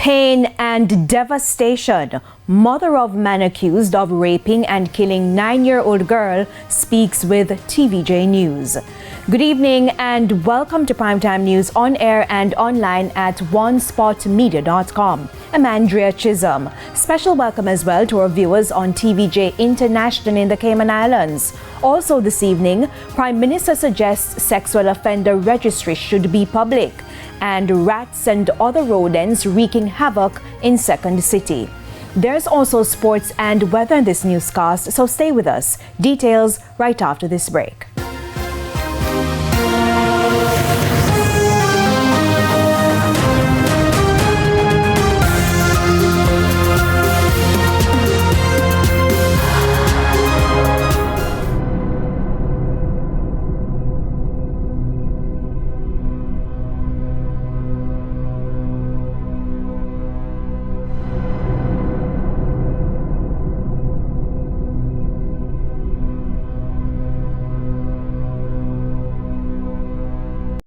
Pain and devastation. Mother of man accused of raping and killing 9-year-old girl speaks with TVJ News. Good evening and welcome to Primetime News on air and online at onespotmedia.com. I'm Andrea Chisholm. Special welcome as well to our viewers on TVJ International in the Cayman Islands. Also this evening, Prime Minister suggests sexual offender registry should be public, and rats and other rodents wreaking havoc in Second City. There's also sports and weather in this newscast, so stay with us. Details right after this break.